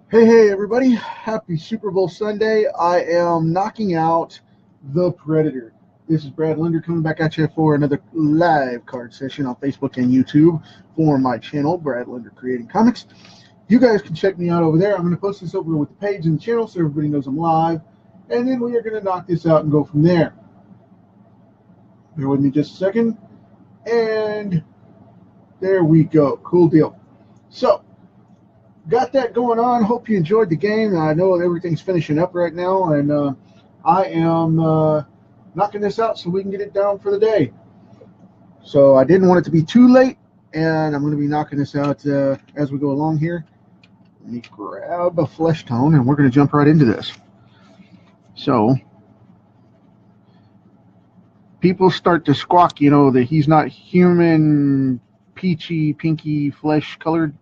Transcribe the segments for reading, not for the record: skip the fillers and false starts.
Hey everybody, happy Super Bowl Sunday. I am knocking out the Predator. This is Brad Linder coming back at you for another live card session on Facebook and YouTube for my channel, Brad Linder Creating Comics. You guys can check me out over there. I'm going to post this over with the page in the channel so everybody knows I'm live. And then we are going to knock this out and go from there. Bear with me just a second. And there we go. Cool deal. So, got that going on. Hope you enjoyed the game. I know everything's finishing up right now, and I am knocking this out so we can get it down for the day. So I didn't want it to be too late, and I'm going to be knocking this out as we go along here. Let me grab a flesh tone, and we're going to jump right into this. So people start to squawk, that he's not human, peachy, pinky, flesh colored.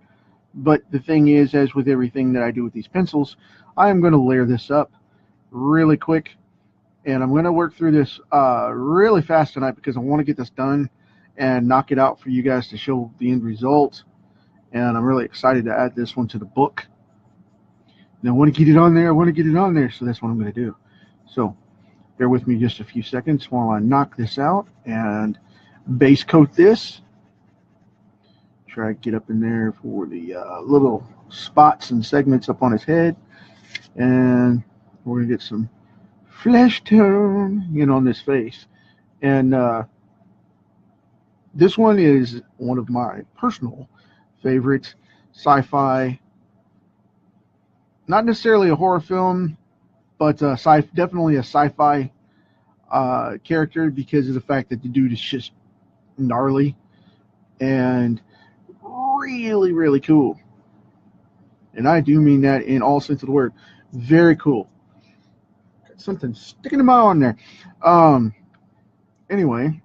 But the thing is, as with everything that I do with these pencils, I am going to layer this up really quick. And I'm going to work through this really fast tonight because I want to get this done and knock it out for you guys to show the end result. And I'm really excited to add this one to the book. And I want to get it on there. So that's what I'm going to do. So bear with me just a few seconds while I knock this out and base coat this. Try to get up in there for the little spots and segments up on his head, and we're gonna get some flesh tone on this face. And this one is one of my personal favorite sci-fi, not necessarily a horror film, but definitely a sci-fi character because of the fact that the dude is just gnarly and really, really cool. And I do mean that in all sense of the word. Very cool. Got something sticking in my arm there. Anyway.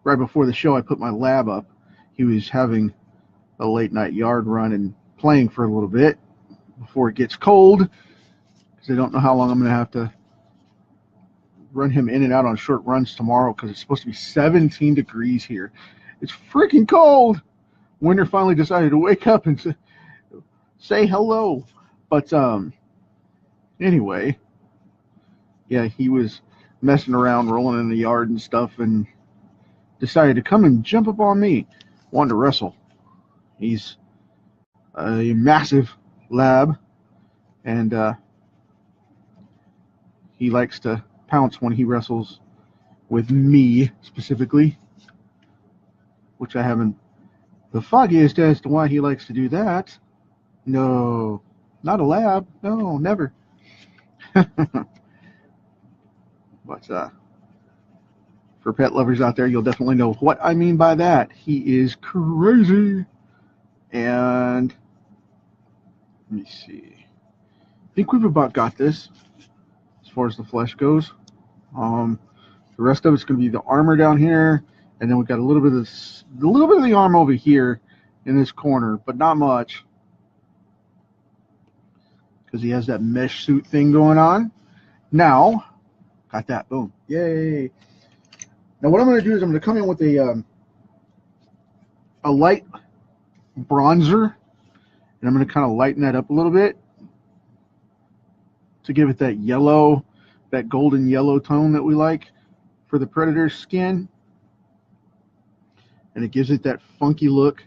Right before the show, I put my lab up. He was having a late night yard run and playing for a little bit before it gets cold, because I don't know how long I'm going to have to run him in and out on short runs tomorrow because it's supposed to be 17 degrees here. It's freaking cold. Winter finally decided to wake up and say hello. But anyway, yeah, he was messing around, rolling in the yard and stuff, and decided to come and jump up on me, wanted to wrestle. He's a massive lab, and he likes to pounce when he wrestles with me specifically, which I haven't the foggiest as to why he likes to do that. No, not a lab. No, never. But for pet lovers out there, you'll definitely know what I mean by that. He is crazy. And let me see. I think we've about got this as far as the flesh goes. The rest of it's going to be the armor down here, and then we've got a little bit of the arm over here in this corner, but not much, because he has that mesh suit thing going on. Now, got that. Boom. Yay. Now what I'm going to do is I'm going to come in with a light bronzer, and I'm going to kind of lighten that up a little bit to give it that yellow, that golden yellow tone that we like for the Predator's skin. And it gives it that funky look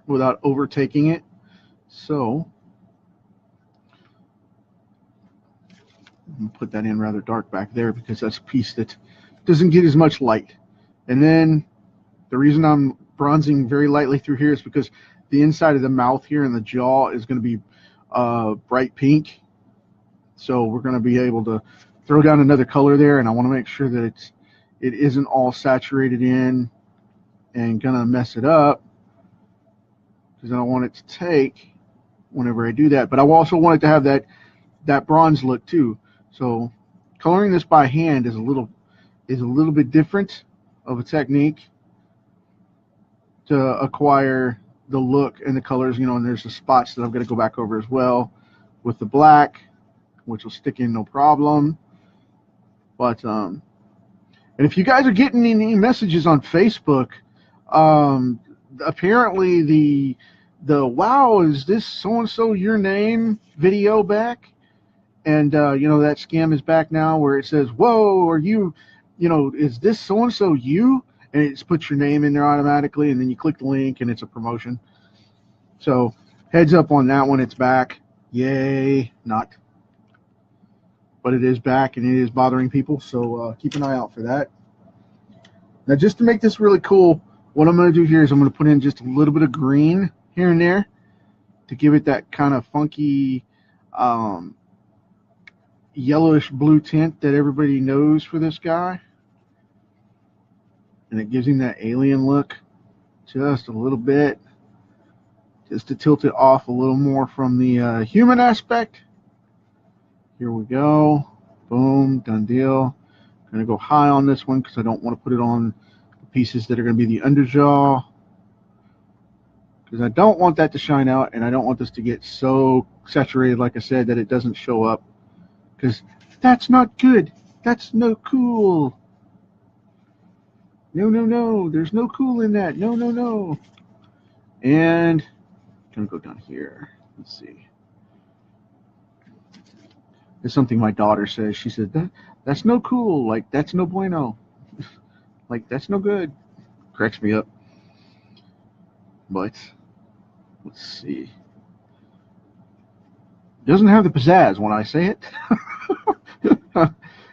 without overtaking it. So I'm going to put that in rather dark back there because that's a piece that doesn't get as much light. And then the reason I'm bronzing very lightly through here is because the inside of the mouth here and the jaw is going to be bright pink. So we're going to be able to throw down another color there, and I want to make sure that it isn't all saturated in and going to mess it up, because I don't want it to take whenever I do that. But I also want it to have that bronze look too. So coloring this by hand is a little bit different of a technique to acquire the look and the colors, and there's the spots that I'm going to go back over as well with the black, which will stick in no problem. But And if you guys are getting any messages on Facebook, apparently the wow, is this so-and-so your name video back? And you know, that scam is back now where it says, whoa, are you, you know, is this so-and-so you? And it puts your name in there automatically, and then you click the link and it's a promotion. So heads up on that one, it's back. Yay, not. But it is back and it is bothering people, so keep an eye out for that. Now, just to make this really cool, what I'm going to do here is I'm going to put in just a little bit of green here and there to give it that kind of funky yellowish blue tint that everybody knows for this guy. And it gives him that alien look just a little bit, just to tilt it off a little more from the human aspect. Here we go. Boom, done deal. I'm going to go high on this one because I don't want to put it on the pieces that are going to be the underjaw, because I don't want that to shine out, and I don't want this to get so saturated, like I said, that it doesn't show up, because that's not good. That's no cool. No, no, no. There's no cool in that. No, no, no. And I'm going to go down here. Let's see. It's something my daughter says. She said, that's no cool. Like, that's no bueno. Like, that's no good. Cracks me up. But let's see. Doesn't have the pizzazz when I say it.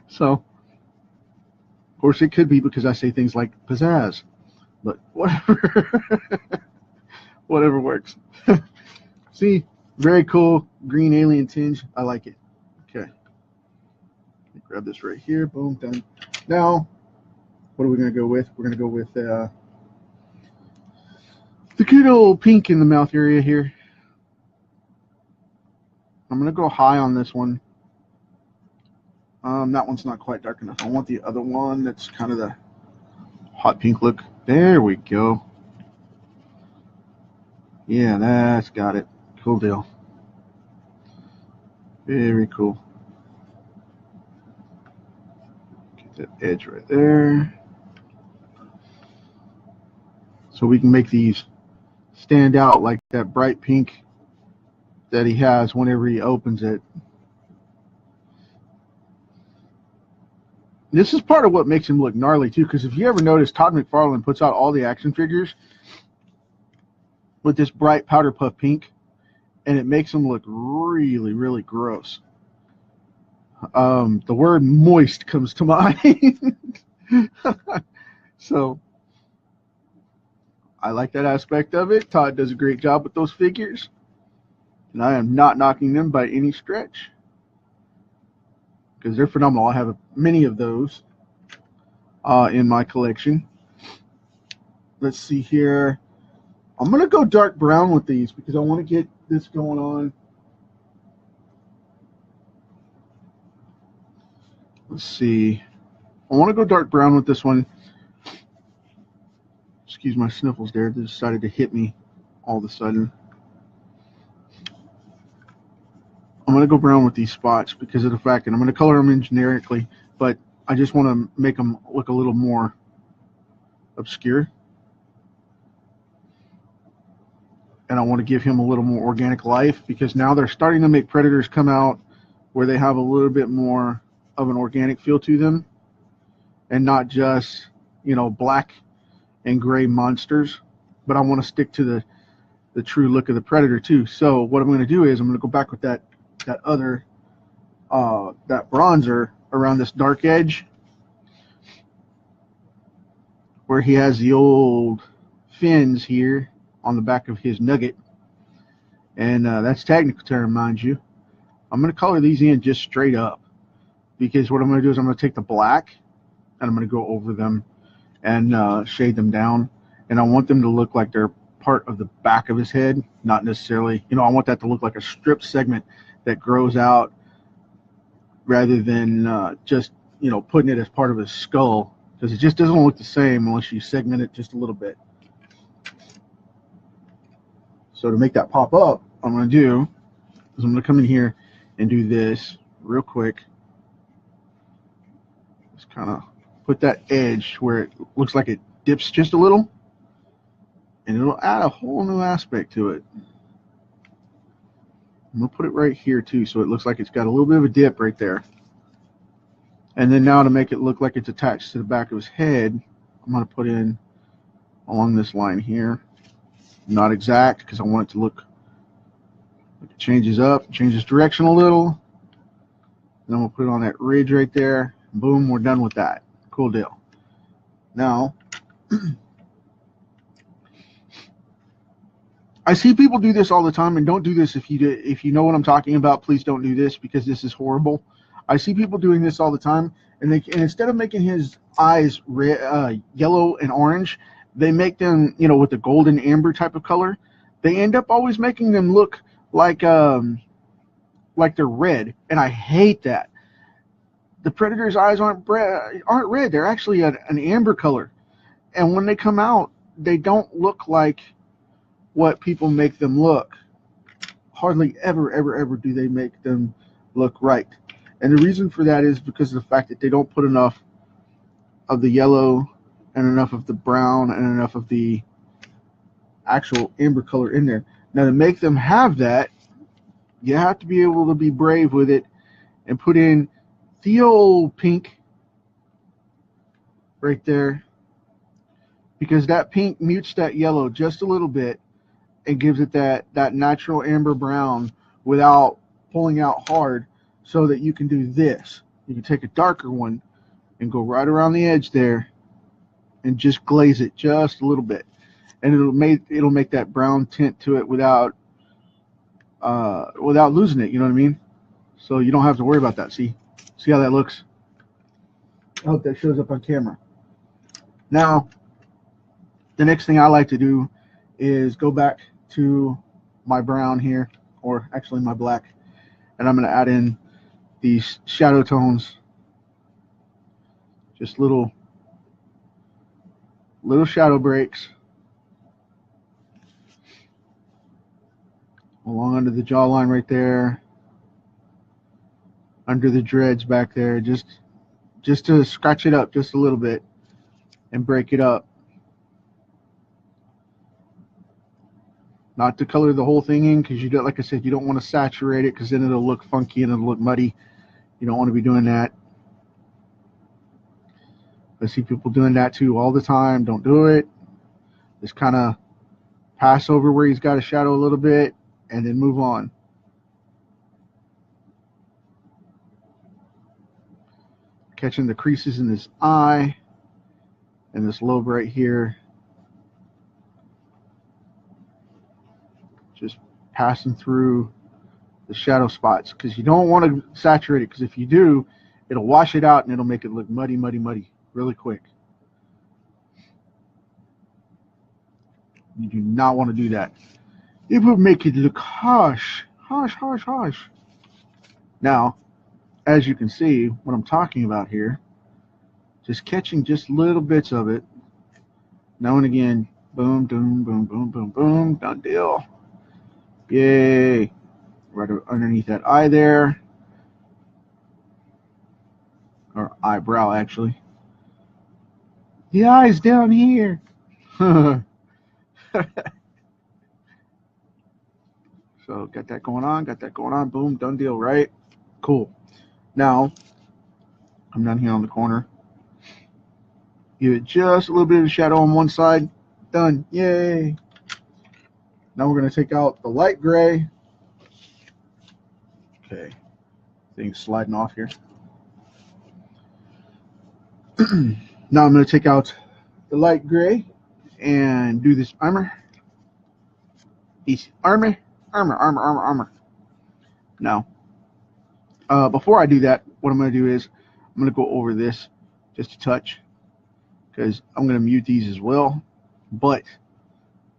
So, of course, it could be because I say things like pizzazz. But whatever. Whatever works. See, very cool green alien tinge. I like it. Okay. Grab this right here. Boom, done. Now, what are we going to go with? We're going to go with the good old pink in the mouth area here. I'm going to go high on this one. That one's not quite dark enough. I want the other one that's kind of the hot pink look. There we go. Yeah, that's got it. Cool deal. Very cool. Get that edge right there. So we can make these stand out like that bright pink that he has whenever he opens it. This is part of what makes him look gnarly too, because if you ever notice, Todd McFarlane puts out all the action figures with this bright powder puff pink, and it makes them look really, really gross. The word moist comes to mind. So I like that aspect of it. Todd does a great job with those figures, and I am not knocking them by any stretch, because they're phenomenal. I have many of those in my collection. Let's see here. I'm going to go dark brown with these because I want to get this going on. Let's see. I want to go dark brown with this one. Excuse my sniffles there. They decided to hit me all of a sudden. I'm going to go brown with these spots because of the fact that I'm going to color them in generically, but I just want to make them look a little more obscure. And I want to give him a little more organic life, because now they're starting to make Predators come out where they have a little bit more of an organic feel to them, and not just, you know, black and gray monsters. But I want to stick to the true look of the Predator too. So what I'm going to do is I'm going to go back with that other that bronzer around this dark edge where he has the old fins here on the back of his nugget, and that's technical term, mind you. I'm going to color these in just straight up, because what I'm going to do is I'm going to take the black and I'm going to go over them and shade them down, and I want them to look like they're part of the back of his head, not necessarily, you know, I want that to look like a strip segment that grows out rather than just, you know, putting it as part of his skull, because it just doesn't look the same unless you segment it just a little bit. So to make that pop up, what I'm going to do is I'm going to come in here and do this real quick. Just kind of put that edge where it looks like it dips just a little, and it'll add a whole new aspect to it. I'm going to put it right here too, so it looks like it's got a little bit of a dip right there. And then now to make it look like it's attached to the back of his head, I'm going to put in along this line here. Not exact, because I want it to look like it changes up, changes direction a little. Then we'll put it on that ridge right there. Boom, we're done with that. Cool deal. Now, I see people do this all the time, and don't do this if you know what I'm talking about. Please don't do this, because this is horrible. I see people doing this all the time, and instead of making his eyes red, yellow and orange, they make them, you know, with the golden amber type of color. They end up always making them look like they're red, and I hate that. The predator's eyes aren't red. They're actually an amber color, and when they come out, they don't look like what people make them look. Hardly ever do they make them look right. And the reason for that is because of the fact that they don't put enough of the yellow and enough of the brown and enough of the actual amber color in there. Now, to make them have that, you have to be able to be brave with it and put in the old pink right there, because that pink mutes that yellow just a little bit and gives it that natural amber brown without pulling out hard, so that you can do this. You can take a darker one and go right around the edge there and just glaze it just a little bit, and it'll make that brown tint to it without losing it. You know what I mean? So you don't have to worry about that. See how that looks? I hope that shows up on camera. Now, the next thing I like to do is go back to my brown here, or actually my black, and I'm going to add in these shadow tones, just little shadow breaks along under the jawline right there, under the dreads back there, just to scratch it up just a little bit and break it up. Not to color the whole thing in, because you don't, like I said, you don't want to saturate it, because then it'll look funky and it'll look muddy. You don't want to be doing that. I see people doing that too all the time. Don't do it. Just kind of pass over where he's got a shadow a little bit and then move on. Catching the creases in this eye and this lobe right here. Just passing through the shadow spots, because you don't want to saturate it, because if you do, it'll wash it out and it'll make it look muddy really quick. You do not want to do that. It will make it look harsh. Now, as you can see, what I'm talking about here, just catching just little bits of it. Now and again, boom, boom, boom, boom, boom, boom, done deal. Yay. Right underneath that eye there. Or eyebrow, actually. The eye's down here. So got that going on. Boom, done deal, right? Cool. Now, I'm down here on the corner. Give it just a little bit of shadow on one side. Done. Yay. Now we're going to take out the light gray. Okay. Thing's sliding off here. Now I'm going to take out the light gray and do this armor. Easy. Armor. Now, before I do that, what I'm going to do is I'm going to go over this just a touch, because I'm going to mute these as well, but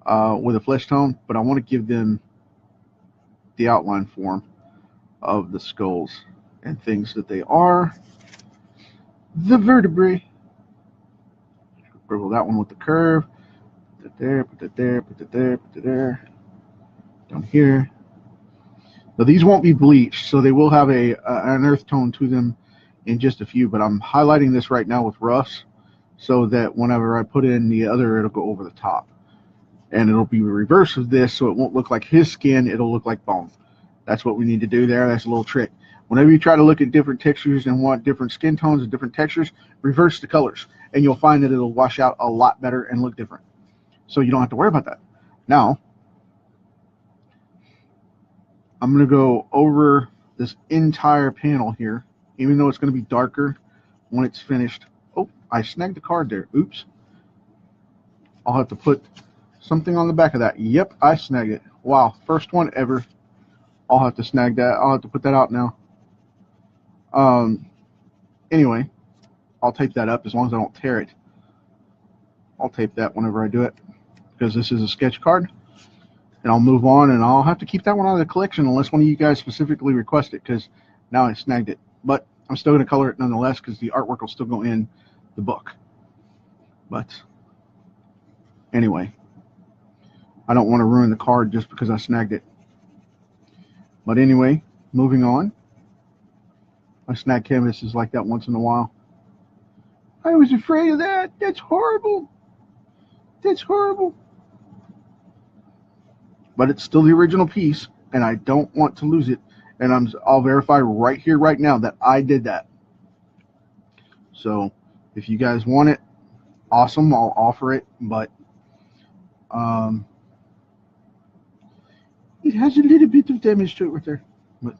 with a flesh tone, but I want to give them the outline form of the skulls and things that they are. The vertebrae. Scribble that one with the curve. Put that there, put that there, put that there, put that there. Down here. Now these won't be bleached, so they will have an earth tone to them in just a few, but I'm highlighting this right now with roughs so that whenever I put in the other, it'll go over the top. And it'll be the reverse of this, so it won't look like his skin, it'll look like bone. That's what we need to do there. That's a little trick. Whenever you try to look at different textures and want different skin tones and different textures, reverse the colors, and you'll find that it'll wash out a lot better and look different. So you don't have to worry about that. Now, I'm going to go over this entire panel here, even though it's going to be darker when it's finished. Oh, I snagged the card there. Oops. I'll have to put something on the back of that. Yep, I snagged it. Wow, first one ever. I'll have to snag that. I'll have to put that out now. Anyway, I'll tape that up as long as I don't tear it. I'll tape that whenever I do it because this is a sketch card. And I'll move on, and I'll have to keep that one out of the collection unless one of you guys specifically request it, because now I snagged it. But I'm still going to color it nonetheless because the artwork will still go in the book. But anyway, I don't want to ruin the card just because I snagged it. But anyway, moving on. I snag canvases like that once in a while. I was afraid of that. That's horrible. That's horrible. But it's still the original piece, and I don't want to lose it. And I'll verify right here, right now, that I did that. So if you guys want it, awesome, I'll offer it. But it has a little bit of damage to it right there. But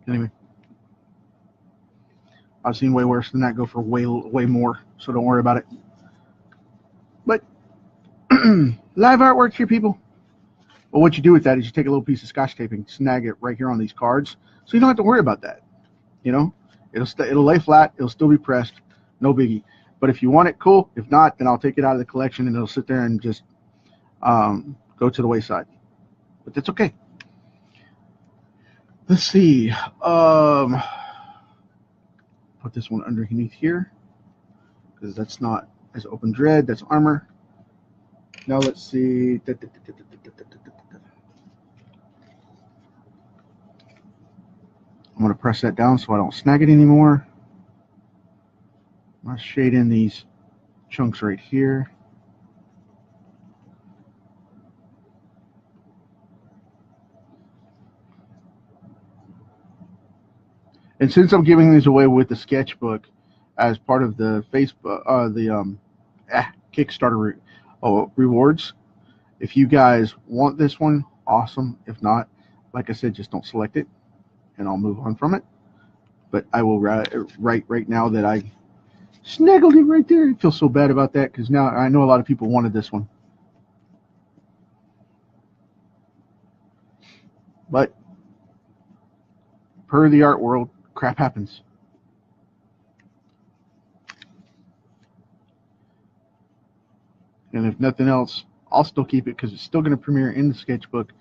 anyway, I've seen way worse than that go for way more, so don't worry about it. But live artwork here, people. Well, what you do with that is you take a little piece of Scotch tape and snag it right here on these cards, so you don't have to worry about that. You know, it'll lay flat, it'll still be pressed, no biggie. But if you want it, cool. If not, then I'll take it out of the collection and it'll sit there and just go to the wayside. But that's okay. Let's see. Put this one underneath here because that's not as open dread. That's armor. Now let's see. I'm going to press that down so I don't snag it anymore. I'm going to shade in these chunks right here. And since I'm giving these away with the sketchbook as part of the Facebook, Kickstarter rewards, if you guys want this one, awesome. If not, like I said, just don't select it, and I'll move on from it. But I will write right now that I snaggled it right there. I feel so bad about that because now I know a lot of people wanted this one. But per the art world, crap happens. And if nothing else, I'll still keep it because it's still going to premiere in the sketchbook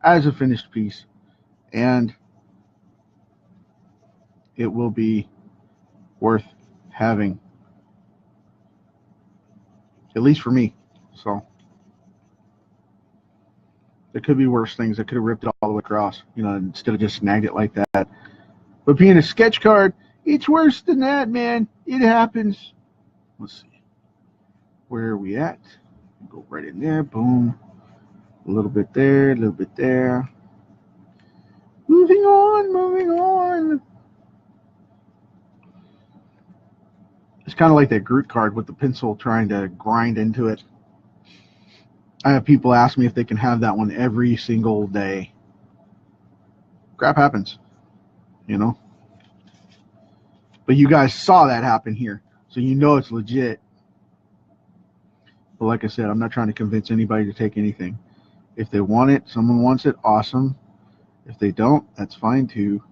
as a finished piece. And it will be worth having, at least for me. So there could be worse things. I could have ripped it all the way across, you know, instead of just snagged it like that. But being a sketch card, it's worse than that, man. It happens. Let's see. Where are we at? Go right in there. Boom. A little bit there, a little bit there. Moving on, moving on. It's kind of like that Groot card with the pencil trying to grind into it. I have people ask me if they can have that one every single day. Crap happens, you know. But you guys saw that happen here, so you know it's legit. But like I said, I'm not trying to convince anybody to take anything. If they want it, someone wants it, awesome. If they don't, that's fine too.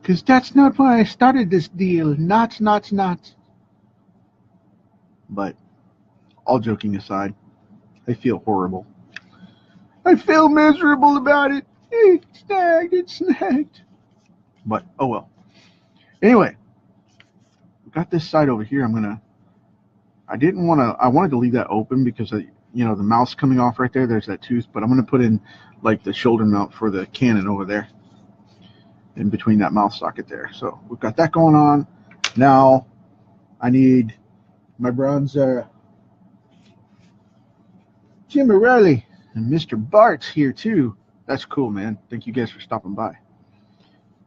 Because that's not why I started this deal. Not. But all joking aside, I feel horrible. I feel miserable about it. It's snagged. But, oh well. Anyway, got this side over here. I wanted to leave that open because, you know, the mouth's coming off right there. There's that tooth. But I'm going to put in, like, the shoulder mount for the cannon over there. in between that mouth socket there. So we've got that going on. Now I need my bronzer. Jim Morelli and Mr. Bart's here too. That's cool, man. Thank you guys for stopping by.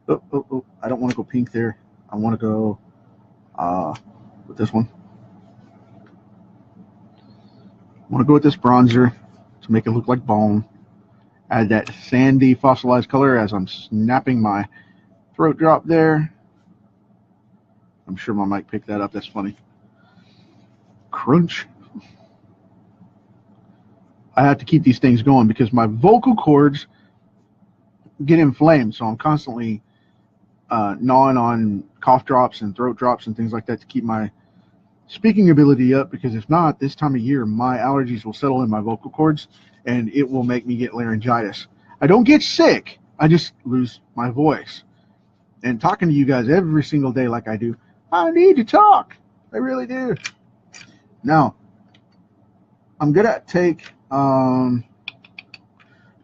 Oh, I don't want to go pink there. I want to go with this one. I want to go with this bronzer to make it look like bone. Add that sandy fossilized color as I'm snapping my throat drop there. I'm sure my mic picked that up. That's funny. Crunch. I have to keep these things going because my vocal cords get inflamed, so I'm constantly gnawing on cough drops and throat drops and things like that to keep my speaking ability up, because if not, this time of year my allergies will settle in my vocal cords and it will make me get laryngitis. I don't get sick, I just lose my voice. And talking to you guys every single day like I do, I need to talk. I really do. Now, I'm gonna take I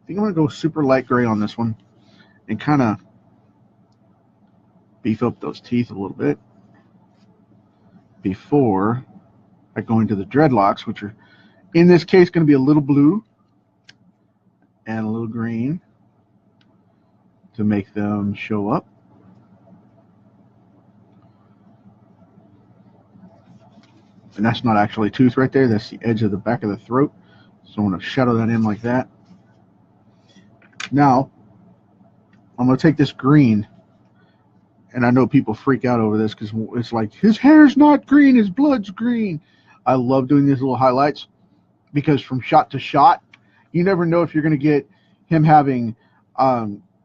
think I'm gonna go super light gray on this one and kind of beef up those teeth a little bit before I go into the dreadlocks, which are in this case going to be a little blue and a little green to make them show up. And that's not actually a tooth right there, that's the edge of the back of the throat. So I'm going to shadow that in like that. Now I'm going to take this green, and I know people freak out over this because it's like, his hair's not green, his blood's green. I love doing these little highlights because from shot to shot, you never know if you're going to get him having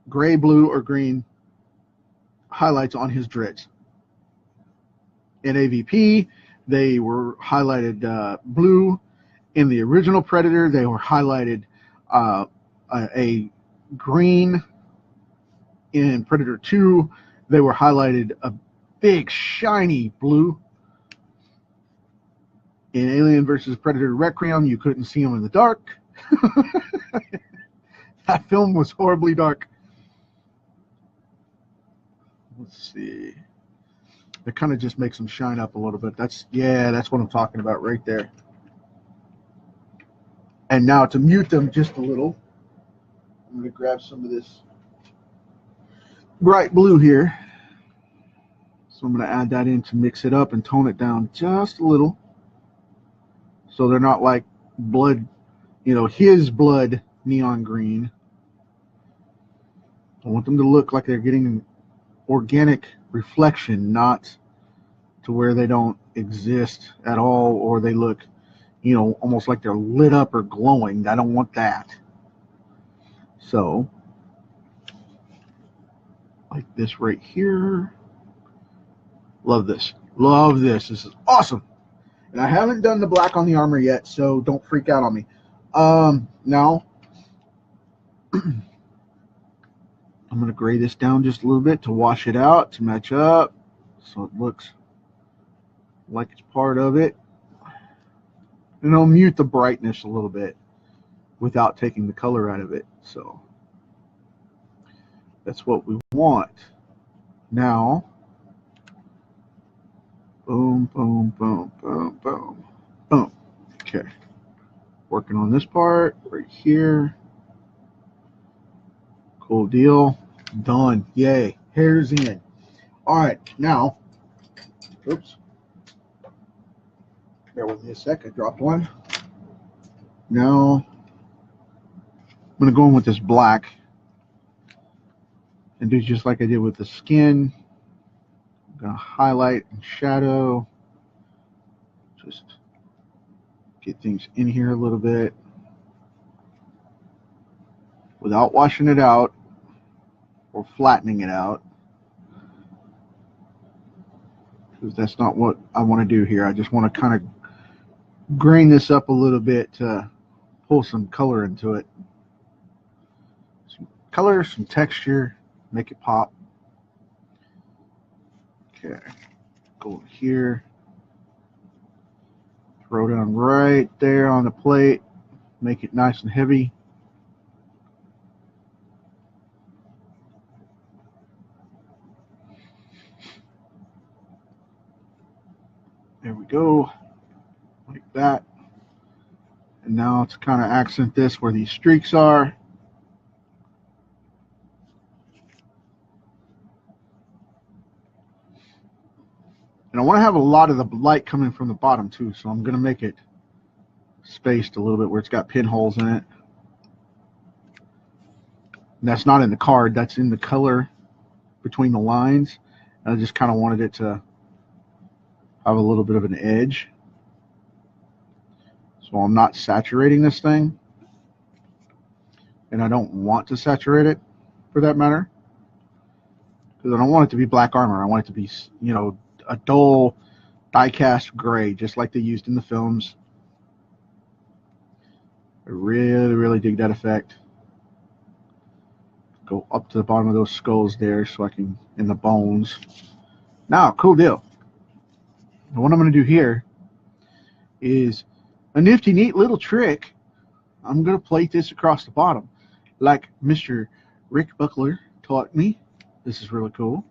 gray, blue, or green highlights on his dreads. In AVP, they were highlighted blue. In the original Predator, they were highlighted a green. In Predator 2, they were highlighted a big shiny blue. In Alien vs. Predator Requiem, you couldn't see them in the dark. That film was horribly dark. Let's see. It kind of just makes them shine up a little bit. That's what I'm talking about right there. And now to mute them just a little, I'm going to grab some of this bright blue here. So I'm going to add that in to mix it up and tone it down just a little, so they're not like blood, his blood neon green. I want them to look like they're getting an organic reflection, not to where they don't exist at all, or they look, almost like they're lit up or glowing. I don't want that. So like this right here. Love this. Love this. This is awesome. And I haven't done the black on the armor yet, so don't freak out on me. Now, I'm going to gray this down just a little bit to wash it out, to match up, so it looks like it's part of it. And I'll mute the brightness a little bit without taking the color out of it. So that's what we want. Now, boom, boom, boom, boom, boom, boom. Okay. Working on this part right here. Cool deal. Done. Yay. Hair's in. All right. Now, oops. Bear with me a sec. I dropped one. Now, I'm going to go in with this black and do just like I did with the skin. I'm going to highlight and shadow. Just get things in here a little bit without washing it out or flattening it out, because that's not what I want to do here. I just want to kind of grain this up a little bit to pull some color into it. Some color, some texture, make it pop. Okay, go here, throw down right there on the plate, make it nice and heavy. There we go, like that. And now to kind of accent this where these streaks are, and I want to have a lot of the light coming from the bottom too, so I'm going to make it spaced a little bit where it's got pinholes in it. And that's not in the card, that's in the color between the lines. And I just kind of wanted it to have a little bit of an edge. So I'm not saturating this thing. And I don't want to saturate it for that matter. Because I don't want it to be black armor. I want it to be, you know, a dull die-cast gray, just like they used in the films. I really, really dig that effect. Go up to the bottom of those skulls there so I can, in the bones. Now, cool deal. Now what I'm going to do here is a nifty, neat little trick. I'm going to plate this across the bottom like Mr. Rick Buckler taught me. This is really cool.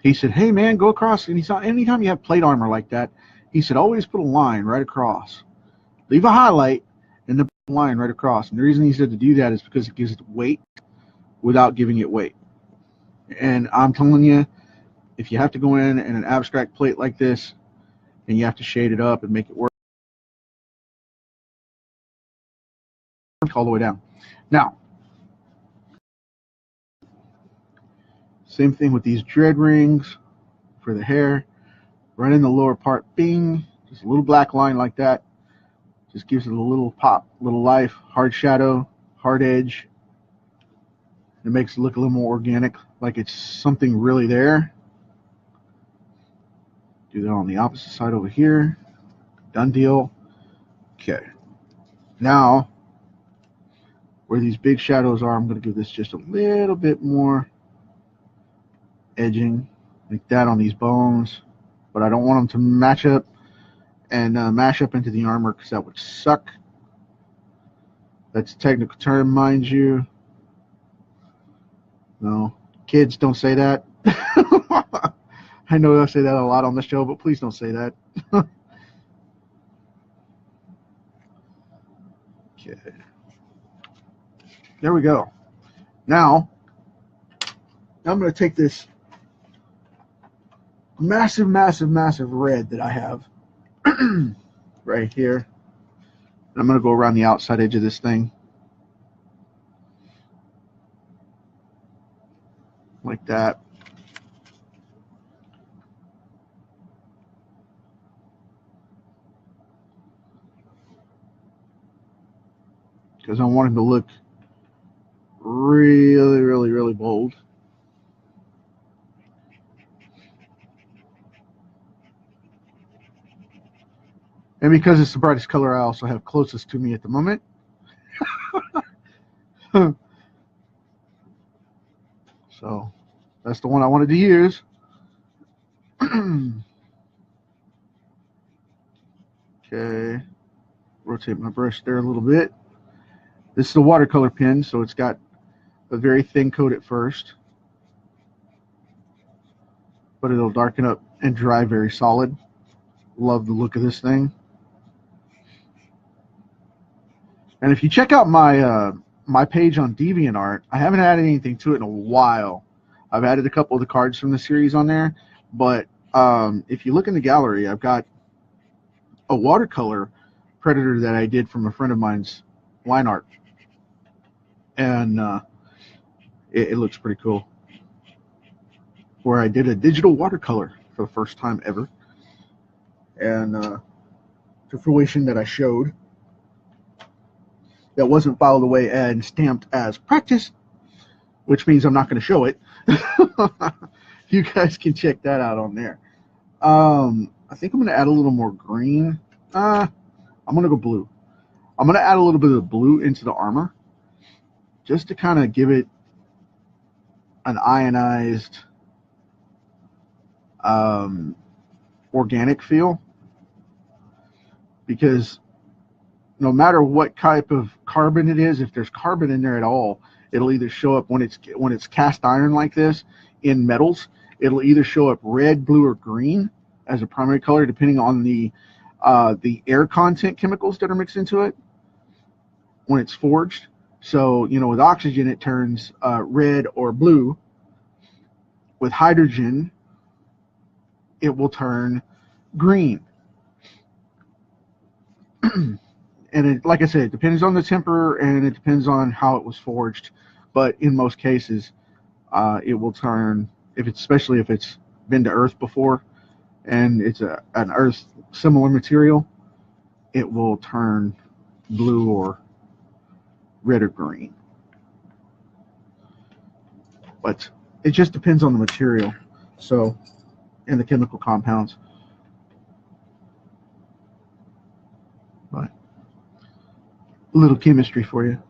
He said, hey man, go across, and he saw anytime you have plate armor like that, he said always put a line right across. Leave a highlight and the line right across. And the reason he said to do that is because it gives it weight without giving it weight. And I'm telling you, if you have to go in an abstract plate like this and you have to shade it up and make it work all the way down. Now, same thing with these dread rings for the hair. Right in the lower part, bing, just a little black line like that. Just gives it a little pop, little life, hard shadow, hard edge. It makes it look a little more organic, like it's something really there. Do that on the opposite side over here. Done deal. Okay. Now, where these big shadows are, I'm going to give this just a little bit more edging, like that on these bones. But I don't want them to match up and mash up into the armor, because that would suck. That's a technical term, mind you. No, kids, don't say that. I know I say that a lot on the show, but please don't say that. Okay. There we go. Now I'm going to take this massive, massive, massive red that I have right here, and I'm going to go around the outside edge of this thing like that. Because I want him to look really, really, really bold. And because it's the brightest color I also have closest to me at the moment. So that's the one I wanted to use. Okay. Rotate my brush there a little bit. This is a watercolor pen, so it's got a very thin coat at first, but it'll darken up and dry very solid. Love the look of this thing. And if you check out my my page on DeviantArt, I haven't added anything to it in a while. I've added a couple of the cards from the series on there, but if you look in the gallery, I've got a watercolor Predator that I did from a friend of mine's line art, and it looks pretty cool. Where I did a digital watercolor for the first time ever, and to fruition that I showed. That wasn't filed away and stamped as practice, which means I'm not going to show it. You guys can check that out on there. I think I'm going to add a little more green. I'm going to go blue. I'm going to add a little bit of blue into the armor, just to kind of give it an ionized, organic feel. Because no matter what type of carbon it is, if there's carbon in there at all, it'll either show up when it's cast iron like this in metals. It'll either show up red, blue, or green as a primary color, depending on the air content chemicals that are mixed into it when it's forged. So, you know, with oxygen, it turns red or blue. With hydrogen, it will turn green. And it, like I said, it depends on the temper and it depends on how it was forged. But in most cases, it will turn, especially if it's been to Earth before and it's an Earth similar material, it will turn blue or red or green. But it just depends on the material, so, and the chemical compounds. But a little chemistry for you.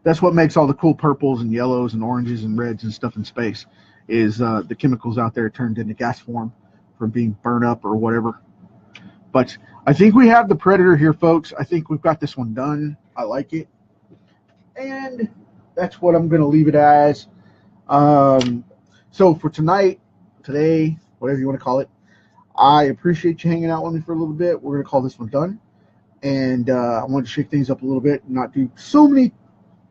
That's what makes all the cool purples and yellows and oranges and reds and stuff in space, is the chemicals out there turned into gas form from being burned up or whatever. But I think we have the Predator here, folks. I think we've got this one done. I like it. And that's what I'm going to leave it as. So for tonight, today, whatever you want to call it, I appreciate you hanging out with me for a little bit. We're going to call this one done. And I wanted to shake things up a little bit and not do so many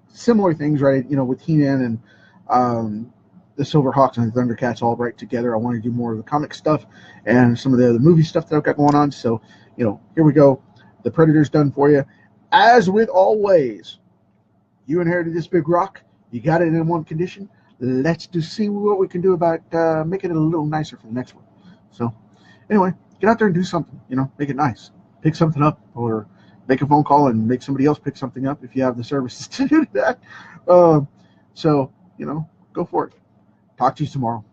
similar things, right? You know, with He-Man and the Silverhawks and the Thundercats all right together. I want to do more of the comic stuff and some of the other movie stuff that I've got going on. So, you know, here we go. The Predator's done for you. As with always, you inherited this big rock. You got it in one condition. Let's just see what we can do about making it a little nicer for the next one. So, anyway, get out there and do something. You know, make it nice. Pick something up or make a phone call and make somebody else pick something up if you have the services to do that. So, you know, go for it. Talk to you tomorrow.